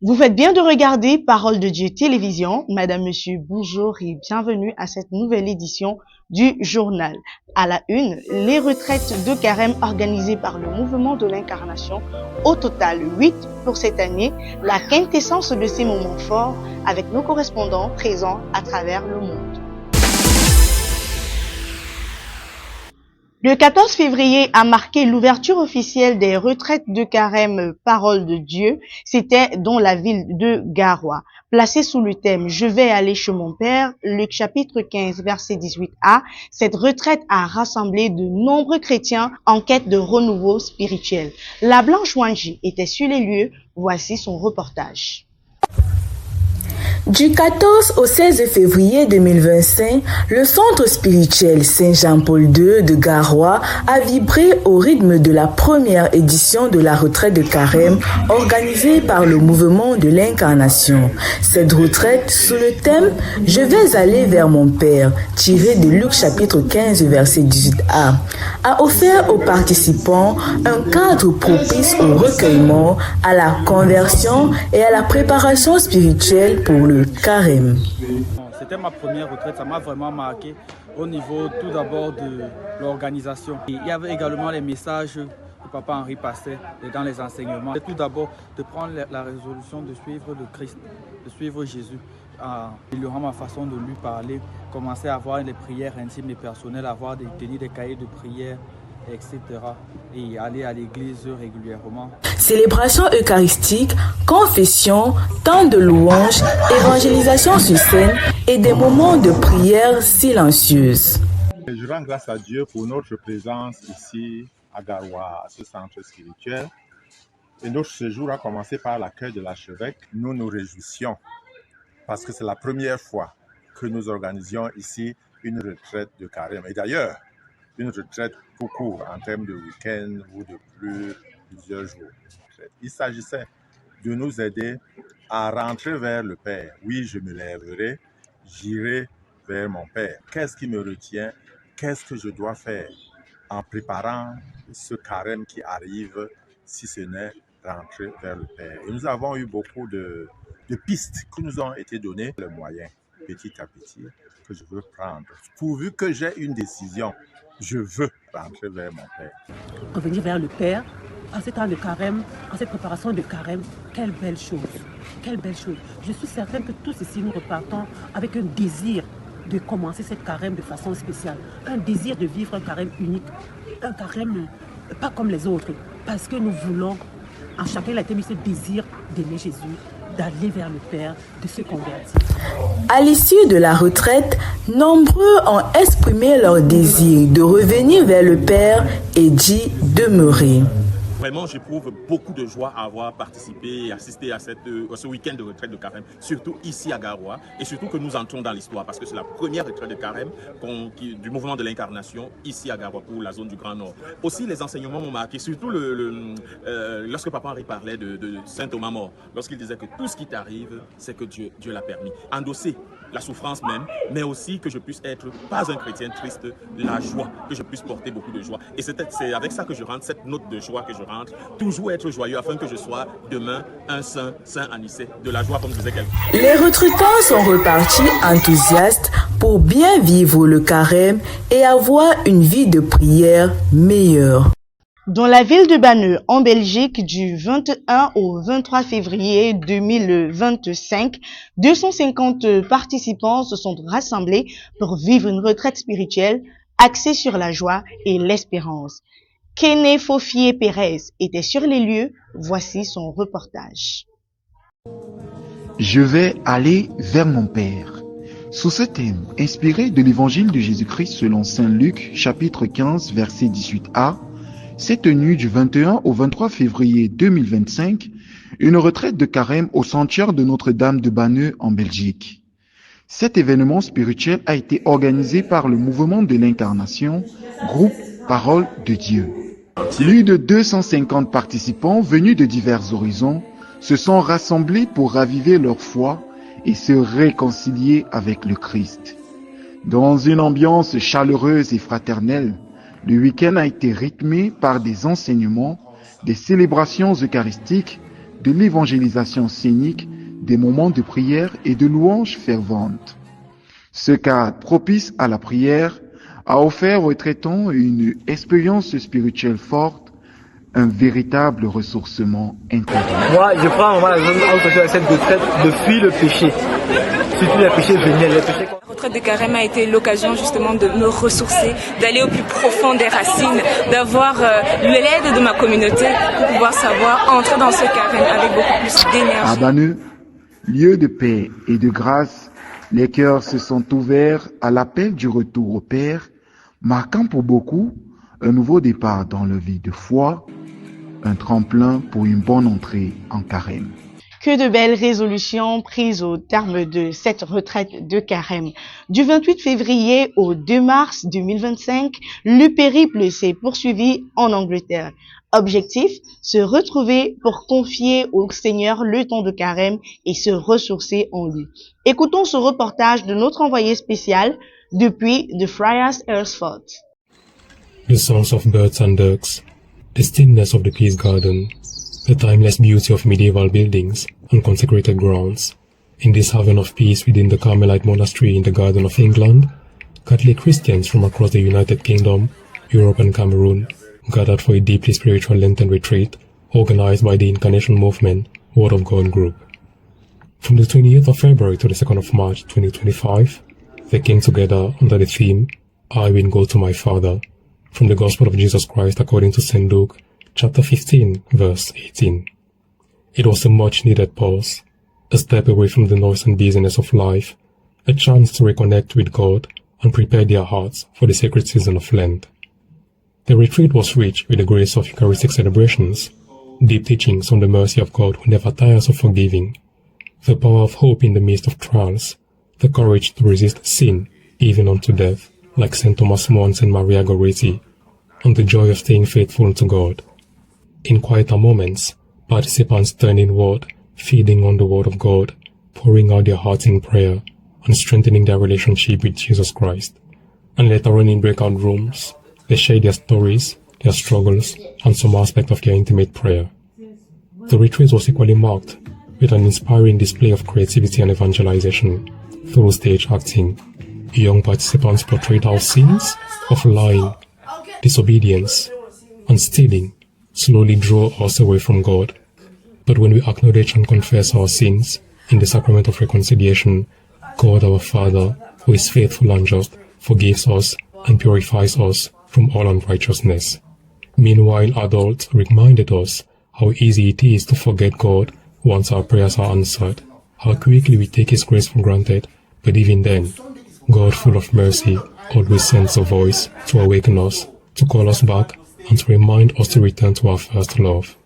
Vous faites bien de regarder Parole de Dieu Télévision. Madame, Monsieur, bonjour et bienvenue à cette nouvelle édition du journal. À la une, les retraites de carême organisées par le mouvement de l'incarnation. Au total, 8 pour cette année. La quintessence de ces moments forts avec nos correspondants présents à travers le monde. Le 14 février a marqué l'ouverture officielle des retraites de carême Parole de Dieu. C'était dans la ville de Garoua. Placée sous le thème « Je vais aller chez mon Père », Luc chapitre 15, verset 18a, cette retraite a rassemblé de nombreux chrétiens en quête de renouveau spirituel. La Blanche Wanji était sur les lieux. Voici son reportage. Du 14 au 16 février 2025, le centre spirituel Saint-Jean-Paul II de Garoua a vibré au rythme de la première édition de la retraite de carême organisée par le mouvement de l'incarnation. Cette retraite, sous le thème « Je vais aller vers mon Père », tiré de Luc chapitre 15 verset 18a, a offert aux participants un cadre propice au recueillement, à la conversion et à la préparation spirituelle pour le carême. C'était ma première retraite, ça m'a vraiment marqué au niveau tout d'abord de l'organisation. Il y avait également les messages que Papa Henri passait dans les enseignements. Et tout d'abord de prendre la résolution de suivre le Christ, de suivre Jésus, améliorant ma façon de lui parler, commencer à avoir des prières intimes et personnelles, tenir des cahiers de prières, etc. et aller à l'église régulièrement. Célébration eucharistique, confession, temps de louange, évangélisation sur scène et des moments de prière silencieuse. Je rends grâce à Dieu pour notre présence ici à Garoua, à ce centre spirituel. Et notre séjour a commencé par l'accueil de l'archevêque. Nous nous réjouissons parce que c'est la première fois que nous organisions ici une retraite de carême. Et d'ailleurs, une retraite tout court en termes de week-end ou de plusieurs jours. Il s'agissait de nous aider à rentrer vers le Père. Oui, je me lèverai, j'irai vers mon Père. Qu'est-ce qui me retient? Qu'est-ce que je dois faire en préparant ce carême qui arrive, si ce n'est rentrer vers le Père? Et nous avons eu beaucoup de pistes qui nous ont été données, le moyen, petit à petit, que je veux prendre. Pourvu que j'ai une décision, je veux rentrer vers mon Père. Revenir vers le Père, en ce temps de carême, en cette préparation de carême, quelle belle chose, quelle belle chose. Je suis certaine que tous ici, nous repartons avec un désir de commencer cette carême de façon spéciale, un désir de vivre un carême unique, un carême pas comme les autres, parce que nous voulons, en chacun il a été mis ce désir d'aimer Jésus, d'aller vers le Père, de se convertir. À l'issue de la retraite, nombreux ont exprimé leur désir de revenir vers le Père et d'y demeurer. Vraiment, j'éprouve beaucoup de joie à avoir participé et assisté à ce week-end de retraite de carême, surtout ici à Garoua, et surtout que nous entrons dans l'histoire, parce que c'est la première retraite de carême du mouvement de l'incarnation ici à Garoua pour la zone du Grand Nord. Aussi, les enseignements m'ont marqué, surtout lorsque Papa Henri parlait de Saint Thomas mort, lorsqu'il disait que tout ce qui t'arrive, c'est que Dieu l'a permis. Endosser la souffrance même, mais aussi que je puisse être pas un chrétien triste, la joie, que je puisse porter beaucoup de joie. Et c'est avec ça que je rentre, cette note de joie que je rentre, toujours être joyeux afin que je sois demain un saint Anicet, de la joie comme disait quelqu'un. Les retraitants sont repartis enthousiastes pour bien vivre le carême et avoir une vie de prière meilleure. Dans la ville de Banneux, en Belgique, du 21 au 23 février 2025, 250 participants se sont rassemblés pour vivre une retraite spirituelle axée sur la joie et l'espérance. Kene Fofié Pérez était sur les lieux. Voici son reportage. Je vais aller vers mon Père. Sous ce thème, inspiré de l'évangile de Jésus-Christ selon Saint Luc, chapitre 15, verset 18a, s'est tenue du 21 au 23 février 2025 une retraite de carême au sanctuaire de Notre-Dame de Banneux en Belgique. Cet événement spirituel a été organisé par le mouvement de l'incarnation, groupe Parole de Dieu. Plus de 250 participants venus de divers horizons se sont rassemblés pour raviver leur foi et se réconcilier avec le Christ. Dans une ambiance chaleureuse et fraternelle, le week-end a été rythmé par des enseignements, des célébrations eucharistiques, de l'évangélisation scénique, des moments de prière et de louanges ferventes. Ce cadre propice à la prière a offert aux retraitants une expérience spirituelle forte, un véritable ressourcement intérieur. Moi, je prends vraiment la cette retraite de fuir le péché. Surtout les péchés véniels, les péchés. La retraite de carême a été l'occasion justement de me ressourcer, d'aller au plus profond des racines, d'avoir l'aide de ma communauté pour pouvoir savoir entrer dans ce carême avec beaucoup plus d'énergie. À Baneu, lieu de paix et de grâce, les cœurs se sont ouverts à l'appel du retour au Père, marquant pour beaucoup un nouveau départ dans leur vie de foi, un tremplin pour une bonne entrée en carême. Que de belles résolutions prises au terme de cette retraite de carême. Du 28 février au 2 mars 2025, le périple s'est poursuivi en Angleterre. Objectif, se retrouver pour confier au Seigneur le temps de carême et se ressourcer en lui. Écoutons ce reportage de notre envoyé spécial depuis The Friars Earsford. The songs of birds and ducks, the stillness of the peace garden, the timeless beauty of medieval buildings and consecrated grounds. In this haven of peace within the Carmelite monastery in the Garden of England, Catholic Christians from across the United Kingdom, Europe and Cameroon gathered for a deeply spiritual Lenten retreat organized by the Incarnation Movement Word of God group. From the 28th of February to the 2nd of March 2025, they came together under the theme, I will go to my Father, from the Gospel of Jesus Christ according to St. Luke, chapter 15, verse 18. It was a much-needed pause, a step away from the noise and busyness of life, a chance to reconnect with God and prepare their hearts for the sacred season of Lent. The retreat was rich with the grace of Eucharistic celebrations, deep teachings on the mercy of God who never tires of forgiving, the power of hope in the midst of trials, the courage to resist sin, even unto death, like St. Thomas More and St. Maria Goretti, and the joy of staying faithful to God. In quieter moments, participants turned inward, feeding on the Word of God, pouring out their hearts in prayer, and strengthening their relationship with Jesus Christ. And later on in breakout rooms, they shared their stories, their struggles, and some aspect of their intimate prayer. The retreat was equally marked with an inspiring display of creativity and evangelization through stage acting. Young participants portrayed how sins of lying, disobedience, and stealing slowly draw us away from God. But when we acknowledge and confess our sins in the sacrament of reconciliation, God our Father, who is faithful and just, forgives us and purifies us from all unrighteousness. Meanwhile, adults reminded us how easy it is to forget God once our prayers are answered, how quickly we take His grace for granted, but even then, God full of mercy always sends a voice to awaken us, to call us back, and to remind us to return to our first love.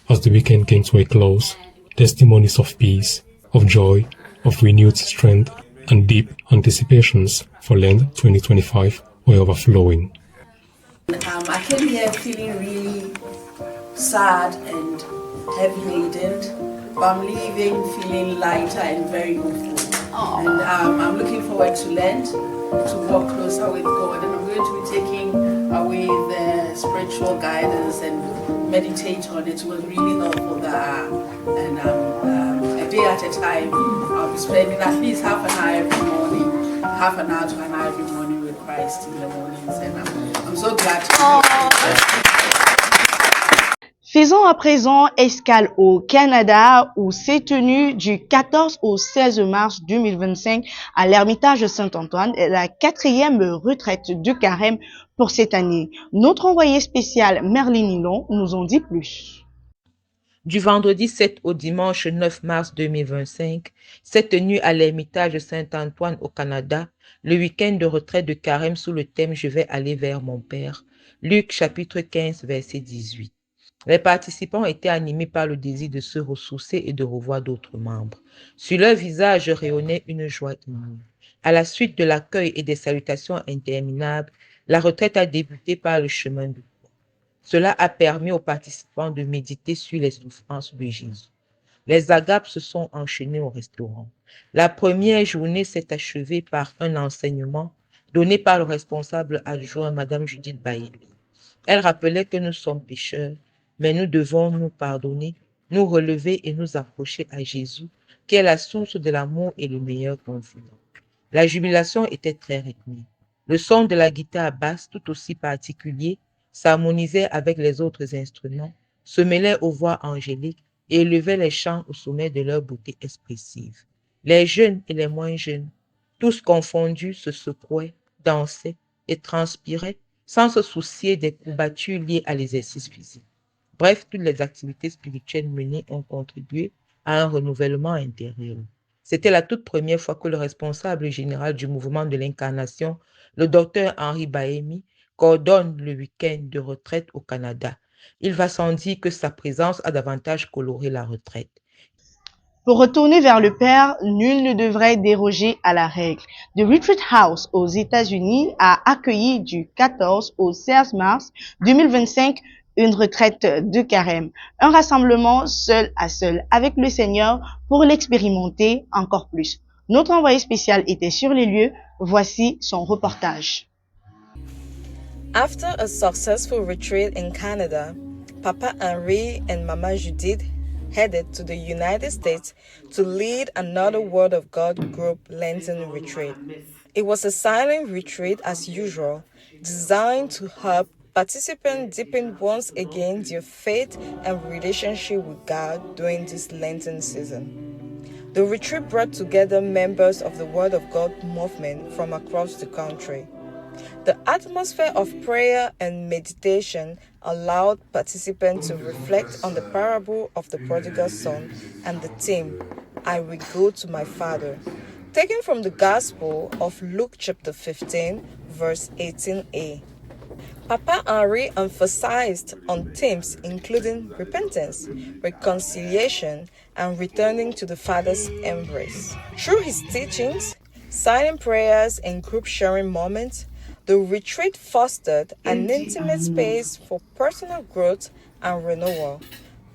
As the weekend came to a close, testimonies of peace, of joy, of renewed strength, and deep anticipations for Lent 2025 were overflowing. I came here feeling really sad and heavy-laden, but I'm leaving feeling lighter and very hopeful. And I'm looking forward to Lent, to walk closer with God, and I'm going to be taking away the spiritual guidance and meditate on it. It was really helpful that, and a day at a time, I'll be spending at least half an hour every morning, half an hour to an hour every morning with Christ in the mornings, and I'm so glad to be here. Faisons à présent escale au Canada où s'est tenue du 14 au 16 mars 2025 à l'Ermitage Saint-Antoine la 4e retraite de carême pour cette année. Notre envoyé spécial Merlin Nilon nous en dit plus. Du vendredi 7 au dimanche 9 mars 2025, s'est tenue à l'Ermitage Saint-Antoine au Canada le week-end de retraite de carême sous le thème « Je vais aller vers mon Père ». Luc chapitre 15 verset 18. Les participants étaient animés par le désir de se ressourcer et de revoir d'autres membres. Sur leur visage rayonnait une joie inouïe. À la suite de l'accueil et des salutations interminables, la retraite a débuté par le chemin de croix. Cela a permis aux participants de méditer sur les souffrances de Jésus. Les agapes se sont enchaînées au restaurant. La première journée s'est achevée par un enseignement donné par le responsable adjoint, Madame Judith Bailly. Elle rappelait que nous sommes pécheurs, mais nous devons nous pardonner nous relever et nous approcher à Jésus, qui est la source de l'amour et le meilleur confident. La jubilation était très rythmée. Le son de la guitare basse, tout aussi particulier, s'harmonisait avec les autres instruments, se mêlait aux voix angéliques et élevait les chants au sommet de leur beauté expressive. Les jeunes et les moins jeunes, tous confondus, se secouaient, dansaient et transpiraient sans se soucier des courbatures liées à l'exercice physique. Bref, toutes les activités spirituelles menées ont contribué à un renouvellement intérieur. C'était la toute première fois que le responsable général du mouvement de l'incarnation, le docteur Henri Bahemi, coordonne le week-end de retraite au Canada. Il va sans dire que sa présence a davantage coloré la retraite. Pour retourner vers le Père, nul ne devrait déroger à la règle. The Retreat House aux États-Unis a accueilli du 14 au 16 mars 2025 une retraite de carême, un rassemblement seul à seul avec le Seigneur pour l'expérimenter encore plus. Notre envoyé spécial était sur les lieux. Voici son reportage. After a successful retreat in Canada, Papa Henri and Mama Judith headed to the United States to lead another Word of God group Lenten retreat. It was a silent retreat as usual, designed to help participants deepen once again their faith and relationship with God during this Lenten season. The retreat brought together members of the Word of God movement from across the country. The atmosphere of prayer and meditation allowed participants to reflect on the parable of the prodigal son and the theme, I will go to my Father, taken from the Gospel of Luke chapter 15, verse 18a. Papa Henri emphasized on themes including repentance, reconciliation, and returning to the Father's embrace. Through his teachings, silent prayers, and group sharing moments, the retreat fostered an intimate space for personal growth and renewal,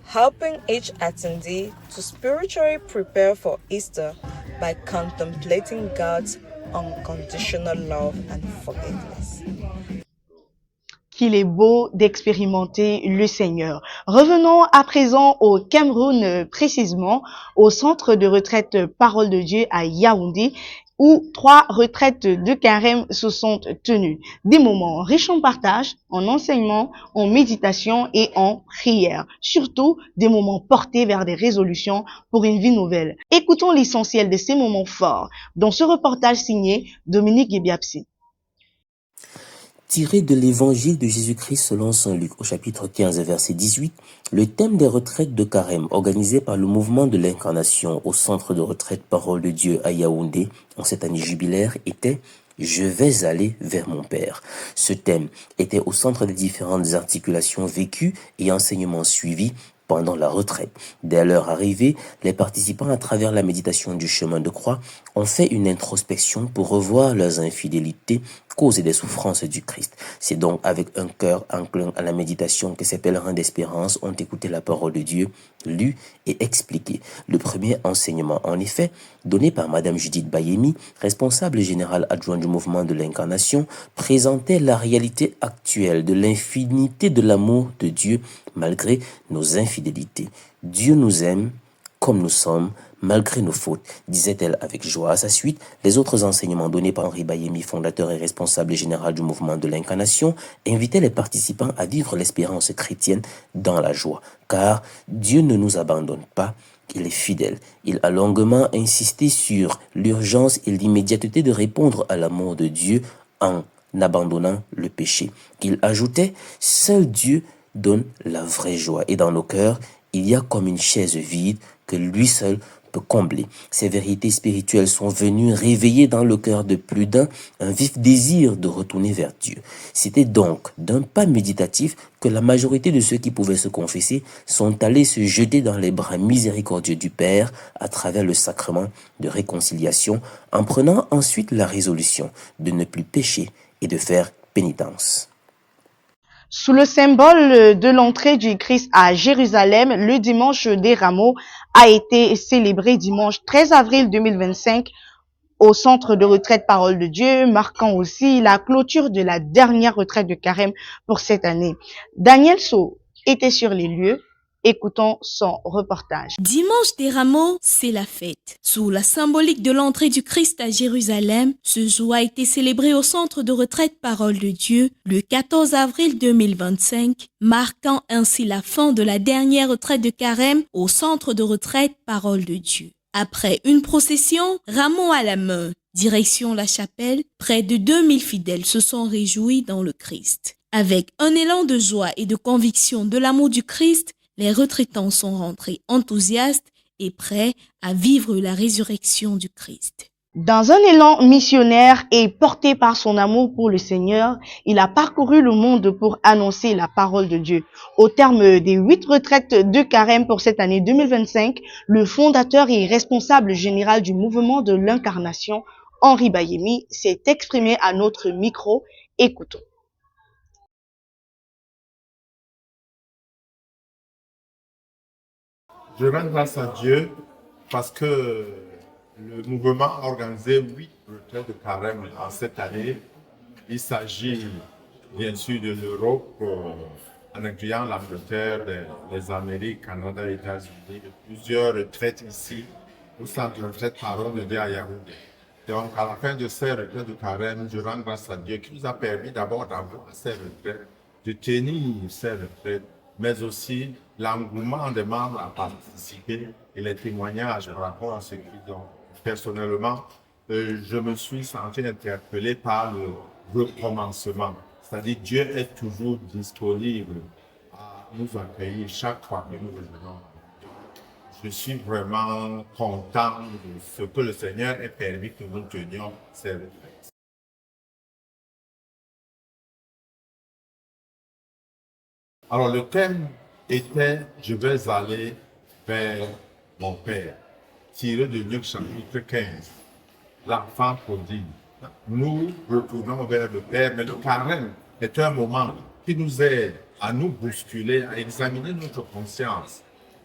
helping each attendee to spiritually prepare for Easter by contemplating God's unconditional love and forgiveness. Qu'il est beau d'expérimenter le Seigneur. Revenons à présent au Cameroun, précisément au centre de retraite Parole de Dieu à Yaoundé, où 3 retraites de carême se sont tenues. Des moments riches en partage, en enseignement, en méditation et en prière. Surtout, des moments portés vers des résolutions pour une vie nouvelle. Écoutons l'essentiel de ces moments forts dans ce reportage signé Dominique Gebiapsi. Tiré de l'évangile de Jésus-Christ selon saint Luc au chapitre 15 verset 18, le thème des retraites de carême organisées par le mouvement de l'incarnation au centre de retraite Parole de Dieu à Yaoundé en cette année jubilaire était « Je vais aller vers mon Père ». Ce thème était au centre des différentes articulations vécues et enseignements suivis pendant la retraite. Dès leur arrivée, les participants, à travers la méditation du chemin de croix, ont fait une introspection pour revoir leurs infidélités, causes des souffrances du Christ. C'est donc avec un cœur enclin à la méditation que ces pèlerins d'espérance ont écouté la parole de Dieu, lue et expliquée. Le premier enseignement, en effet, donné par Madame Judith Bahemi, responsable générale adjointe du mouvement de l'incarnation, présentait la réalité actuelle de l'infinité de l'amour de Dieu malgré nos infidélités. Dieu nous aime comme nous sommes, malgré nos fautes, disait-elle avec joie. À sa suite, les autres enseignements donnés par Henri Bahemi, fondateur et responsable général du mouvement de l'incarnation, invitaient les participants à vivre l'espérance chrétienne dans la joie. Car Dieu ne nous abandonne pas, il est fidèle. Il a longuement insisté sur l'urgence et l'immédiateté de répondre à l'amour de Dieu en abandonnant le péché. Il ajoutait, seul Dieu donne la vraie joie. Et dans nos cœurs, il y a comme une chaise vide que lui seul peut combler. Ces vérités spirituelles sont venues réveiller dans le cœur de plus d'un un vif désir de retourner vers Dieu. C'était donc d'un pas méditatif que la majorité de ceux qui pouvaient se confesser sont allés se jeter dans les bras miséricordieux du Père à travers le sacrement de réconciliation, en prenant ensuite la résolution de ne plus pécher et de faire pénitence. Sous le symbole de l'entrée du Christ à Jérusalem, le dimanche des Rameaux a été célébré dimanche 13 avril 2025 au centre de retraite Parole de Dieu, marquant aussi la clôture de la dernière retraite de carême pour cette année. Daniel So était sur les lieux Écoutons son reportage. Dimanche des Rameaux, c'est la fête. Sous la symbolique de l'entrée du Christ à Jérusalem, ce jour a été célébré au centre de retraite Parole de Dieu le 14 avril 2025, marquant ainsi la fin de la dernière retraite de carême au centre de retraite Parole de Dieu. Après une procession, rameau à la main, direction la chapelle, près de 2000 fidèles se sont réjouis dans le Christ. Avec un élan de joie et de conviction de l'amour du Christ, les retraitants sont rentrés enthousiastes et prêts à vivre la résurrection du Christ. Dans un élan missionnaire et porté par son amour pour le Seigneur, il a parcouru le monde pour annoncer la parole de Dieu. Au terme des 8 retraites de carême pour cette année 2025, le fondateur et responsable général du mouvement de l'incarnation, Henri Bayemi, s'est exprimé à notre micro. Écoutons. Je rends grâce à Dieu parce que le mouvement a organisé 8 retraites de carême en cette année. Il s'agit bien sûr de l'Europe, en incluant l'Angleterre, les Amériques, Canada, États-Unis, plusieurs retraites ici au centre de retraite Parole de Dieu à Yaoundé. Donc à la fin de ces retraites de carême, je rends grâce à Dieu qui nous a permis d'abord d'avoir ces retraites, de tenir ces retraites, mais aussi l'engouement des membres à participer et les témoignages par rapport à ce qu'ils ont. Personnellement, je me suis senti interpellé par le recommencement. C'est-à-dire Dieu est toujours disponible à nous accueillir chaque fois que nous revenons. Je suis vraiment content de ce que le Seigneur ait permis que nous tenions ces retraites. Alors le thème était « Je vais aller vers mon Père », tiré de Luc chapitre 15, l'enfant prodigue. Nous retournons vers le Père, mais le carême est un moment qui nous aide à nous bousculer, à examiner notre conscience,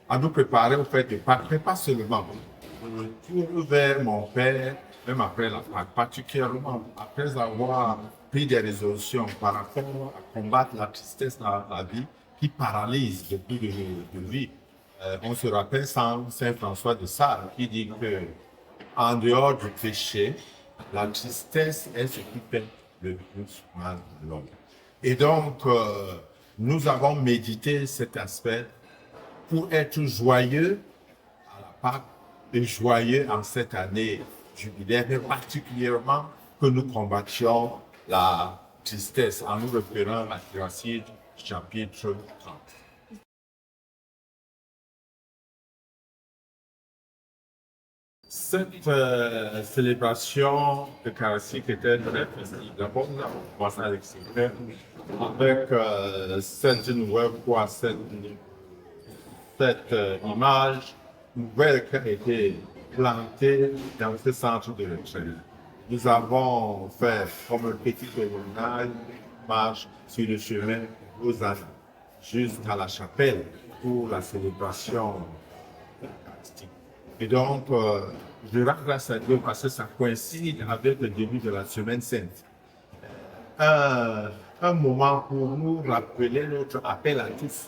à nous préparer au fait de Pâques, mais pas seulement. Je retourne vers mon Père, même après la Pâques, particulièrement après avoir pris des résolutions par rapport à combattre la tristesse dans la vie qui paralyse beaucoup de vie. On se rappelle Saint François de Sales qui dit que en dehors du péché, la tristesse est ce qui fait le plus mal de l'homme. Et donc, nous avons médité cet aspect pour être joyeux à la Pâques et joyeux en cette année jubilaire, mais particulièrement que nous combattions la tristesse en nous référant à Thérèse chapitre 30. Cette célébration eucharistique était très festive. D'abord, nous avons commencé avec cette nouvelle foi, cette image nouvelle qui a été plantée dans ce centre de retraite. Nous avons fait comme un petit pèlerinage, marche sur le chemin aux ânes, jusqu'à la chapelle pour la célébration eucharistique. Et donc, je rends grâce à Dieu parce que ça coïncide avec le début de la Semaine Sainte. Un moment pour nous rappeler notre appel à tous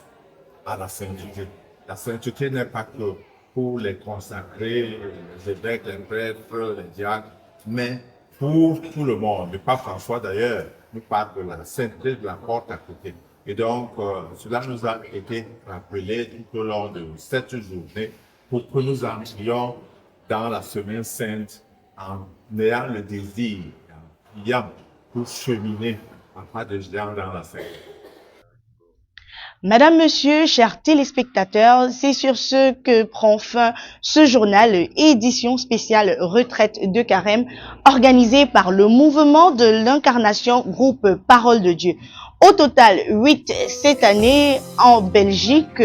à la sainteté. La sainteté n'est pas que pour les consacrés, les évêques, les prêtres, les diacres, mais pour tout le monde. Le pape François, d'ailleurs, nous parle de la sainteté de la porte à côté. Et donc, cela nous a été rappelé tout au long de cette journée pour que nous entrions dans la Semaine Sainte en ayant le désir, en priant pour cheminer en pas de géant dans la sainteté. Madame, Monsieur, chers téléspectateurs, c'est sur ce que prend fin ce journal édition spéciale retraite de carême organisé par le mouvement de l'incarnation groupe Parole de Dieu. Au total, 8 cette année en Belgique,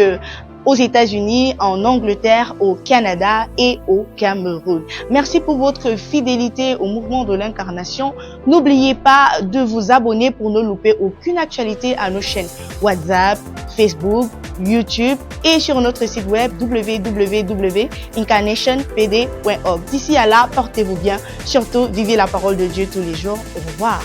aux États-Unis, en Angleterre, au Canada et au Cameroun. Merci pour votre fidélité au mouvement de l'incarnation. N'oubliez pas de vous abonner pour ne louper aucune actualité à nos chaînes WhatsApp, Facebook, YouTube et sur notre site web www.incarnationpd.org. D'ici à là, portez-vous bien. Surtout, vivez la parole de Dieu tous les jours. Au revoir.